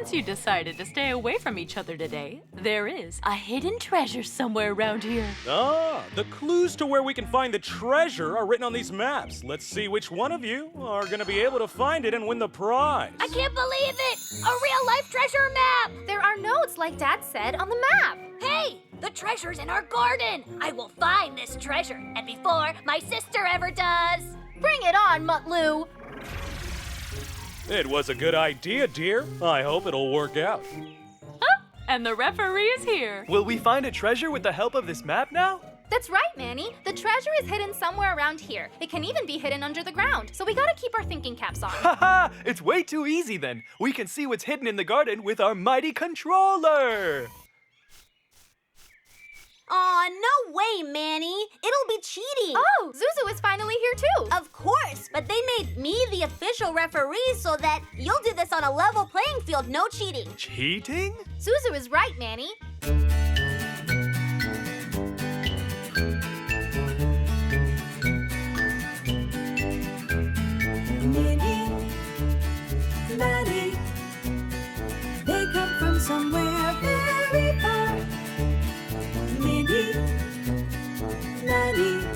since you decided to stay away from each other today, there is a hidden treasure somewhere around here. Ah, the clues to where we can find the treasure are written on these maps. Let's see which one of you are going to be able to find it and win the prize. I can't believe it! A real-life treasure map! There are notes, like Dad said, on the map. Hey, the treasure's in our garden! I will find this treasure, and before my sister ever does! Bring it on, Mutlu. It was a good idea, dear. I hope it'll work out. And the referee is here. Will we find a treasure with the help of this map now? That's right, Manny. The treasure is hidden somewhere around here. It can even be hidden under the ground, so we gotta keep our thinking caps on. Haha! It's way too easy then. We can see what's hidden in the garden with our mighty controller. Aw, no way, Manny. It'll be cheating. Oh, Zuzu is finally here too. Of course, but they made me the official referee so that you'll do this on a level playing field, no cheating. Cheating? Zuzu is right, Manny. Minnie, Maddie, they come from somewhere very far. Minnie, Maddie,